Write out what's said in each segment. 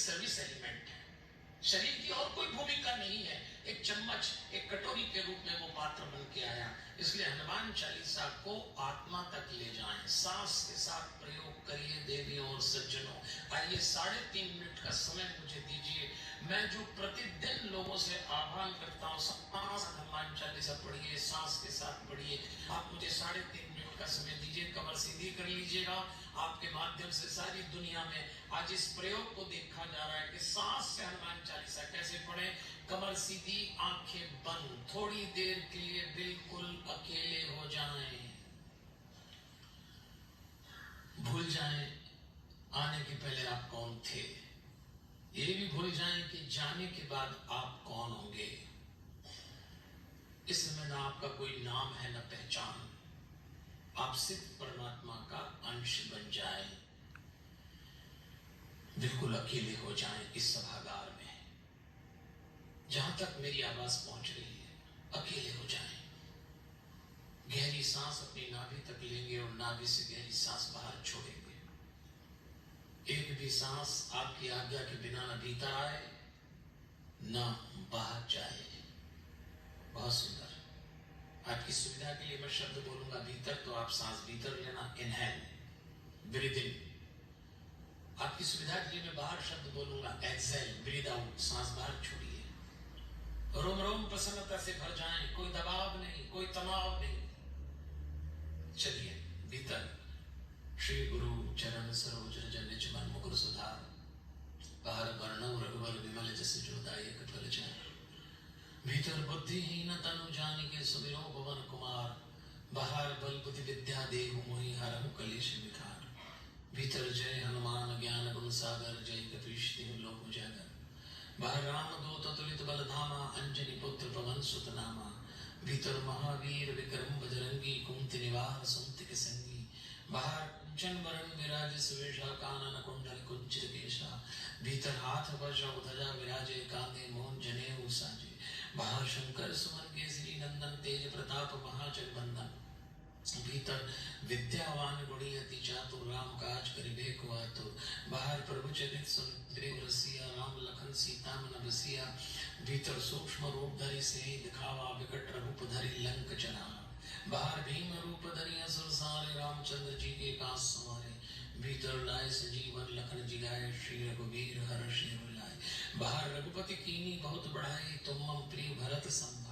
Service element है। शरीर की और कोई भूमिका नहीं है, एक चम्मच एक कटोरी के रूप में वो पात्र बन के आया। इसलिए हनुमान चालीसा को आत्मा तक ले जाएं, सांस के साथ प्रयोग करिए देवियों और सज्जनों। आइए 3.5 मिनट का समय मुझे दीजिए। मैं जो प्रतिदिन लोगों से आह्वान करता हूँ, सांस हनुमान चालीसा पढ़िए, सांस के साथ पढ़िए। आप मुझे 3.5 मिनट का समय दीजिए, कमर सीधी कर लीजिएगा। आपके माध्यम से सारी दुनिया में आज इस प्रयोग को देखा जा रहा है कि सांस से हनुमान चालीसा कैसे पढ़े। कमर सीधी, आंखें बंद, थोड़ी देर के लिए बिल्कुल अकेले हो जाएं, भूल जाएं आने के पहले आप कौन थे, ये भी भूल जाएं कि जाने के बाद आप कौन होंगे। इस समय ना आपका कोई नाम है न पहचान, आप सिर्फ परमात्मा का अंश बन जाएं, बिल्कुल अकेले हो जाएं इस सभागार में। जहां तक मेरी आवाज पहुंच रही है, अकेले हो जाएं। गहरी सांस अपनी नाभि तक लेंगे और नाभि से गहरी सांस बाहर छोड़ेंगे। एक भी सांस आपकी आज्ञा के बिना न भीतर आए न बाहर जाए। बहुत सुंदर। आपकी सुविधा के लिए मैं शब्द बोलूंगा भीतर, तो आप सांस भीतर लेना, इनहेल, ब्रीद इन। आपकी सुविधा के लिए मैं बाहर शब्द बोलूंगा, एक्सहेल, ब्रीद आउट, सांस बाहर छोड़िए। रोम रोम प्रसन्नता से भर जाएं, कोई दबाव नहीं, कोई तनाव नहीं। चलिए भीतर। श्री गुरु चरण सरोज रज निज मन मुकुर सुधार, बाहर वर्णव रघुवर विमल जस जो दायक फल चार। भीतर बुद्धिहीन तनु जानिके सुमिरो पवन कुमार, बाहर बल बुद्धि विद्या देहु मोहि हरहु कलेश विकार। भीतर जय हनुमान ज्ञान गुण सागर, जय कपीश तिहुँ लोक उजागर। बाहर राम दूत अतुलित बल धामा, अंजनी पुत्र पवन सुत नामा। भीतर महावीर विक्रम बजरंगी, कुमति निवार सुमति के संगी। बाहर कंचन वरण विराज सुवेशा, कानन कुंडल कुंचित केशा। भीतर हाथ वज्र ध्वजा विराजे, कांधे मोहन जनेऊ साजे। बाहर शंकर सुमन केसरी नंदन, तेज प्रताप महाजगवंदन। भीतर विद्यावान गुणी अति चातुर, राम काज करिबे को आतुर। बाहर प्रभु चरित सुनते रसिया, राम लखन सीता मन बसिया। भीतर सूक्ष्म रूप धरि से दिखावा, विकट रूप धरि लंक जरावा। बाहर भीम रूप धरि असुर सारे, रामचंद्र जी के काज सवारे। भीतर लाए सजीवन लखन जिगाए, श्री रघुवीर हर्ष लाए। बाहर रघुपति कीनी बहुत बढ़ाई, तुम मम प्रिय भरत संभाई।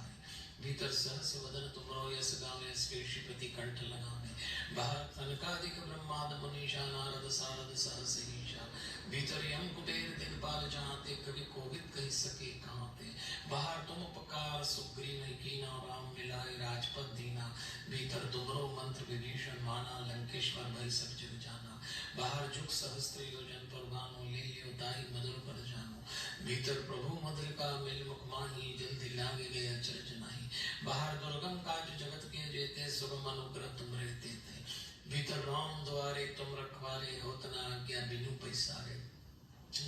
भीतर सहस वदन तुमरो यस गावे, स्पेषिपति कंठ लगावे। बाहर सनकादिक ब्रह्माद मुनीषा, नारद सारद सहस ईशा। भीतर यम कुबेर दिगपाल जहाते, कवि कोविद कहि सके कहाते। बाहर तुम उपकार सुग्रीव कीना, राम मिलाए राजपद दीना। भीतर तुमरो मंत्र विभीषण माना, लंकेश्वर भय सब जग जाना। बाहर जुग सहस्त्र योजन पर भानु, ले लियो ताहि मधुर पर जानो। भीतर प्रभु मधुरिका मिल मुख माही, जल्दी लागे गए अचरज नाही। बाहर दुर्गम काज जगत के जेते, सुगम अनुग्रह तुम रहते थे। भीतर राम द्वारे तुम रखवारे, होत न आज्ञा बिनु पैसारे।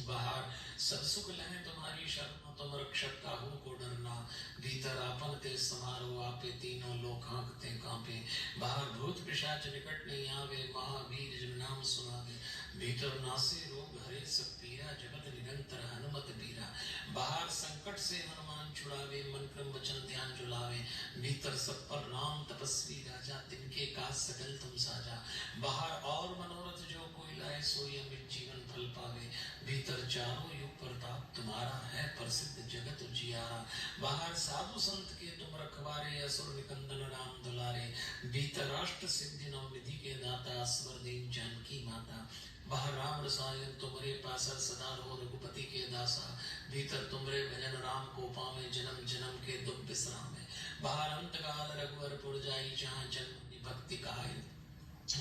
बाहर सब सुख लहे तुम्हारी शरण, तुम रक्षक काहू को डरना। भीतर आपन ते समारो, आपे तीनों लोक हाँकते कांपे। बाहर भूत पिशाच निकट नहीं आवे, महावीर जब नाम सुनावे। भीतर नासे रोग हरे सब पीरा, जगत निरंतर हनुमत बीरा। बाहर संकट से हनुमान छुड़ावे, मन क्रम वचन ध्यान जुलावे। भीतर सब पर राम तपस्वी राजा, तिनके काज सकल तुम साजा। बाहर और मनोरथ जो कोई लाए, सोई अमृत जीवन फल पावे। भीतर चारों युग प्रताप तुम्हारा है, प्रसिद्ध जगत उजियारा। बाहर साधु संत के तुम रखवारे, असुर निकंदन राम दुलारे। भीतर राष्ट्र सिद्धि नव विधि के दाता, स्वर देव जानकी माता। बाहर राम रसायन तुमरे पासा, सदा रहो रघुपति के दासा। भीतर तुमरे भजन राम को पावे, जन्म जन्म के दुख बिसरावे। बाहर अंत काल रघुवर पुर जाई, जहाँ जन्म भक्ति कहाई।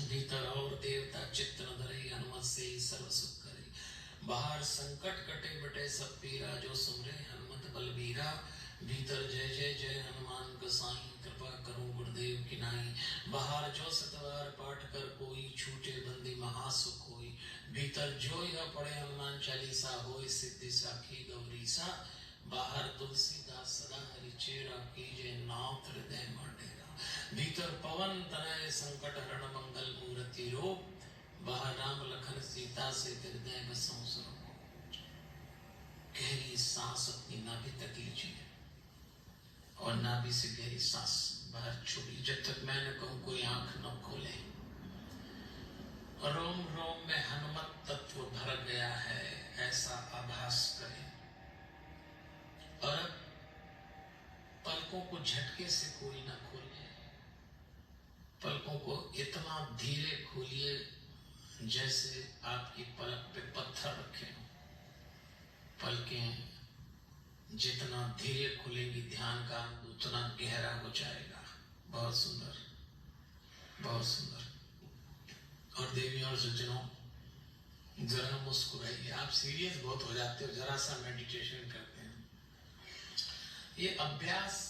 भीतर और देवता चित्त न धरे, हनुमत से सर्व सुख करे। बाहर संकट कटे बटे सब पीरा, जो सुमरे हनुमत बलबीरा। भीतर जय जय जय हनुमान गोसाई, कृपा करो गुरुदेव की नाई। बाहर जो सतवार पाठ कर कोई, छूटे बंदी महासुख होई। भीतर जो यह पढ़े हनुमान चालीसा, होई सिद्धि साखी गौरीसा। बाहर तुलसीदास सदा हरि चेरा, कीजे नाथ हृदय में डेरा। भीतर पवन तनय संकट हरण, मंगल मूर्ति रूप। बाहर राम लखन सीता से हृदय बसों स्वरूप। सांस अपनी नाभि तक लीजिए और नाभि से गहरी सांस बाहर छोड़िए। जब तक मैं न कहूं कोई आंख न खोले। रोम रोम में हनुमत तत्व भर गया है, ऐसा आभास करें। और अब पलकों को झटके से कोई ना खोले। पलकों को इतना धीरे खोलिए जैसे आपकी पलक पे पत्थर रखे हो। पलकें जितना धीरे खुलेंगी, ध्यान का उतना गहरा हो जाएगा। बहुत सुंदर, बहुत सुंदर। और देवी और सज्जनों, जरा मुस्कुराइए। आप सीरियस बहुत हो जाते हो, जरा सा मेडिटेशन करते हैं। ये अभ्यास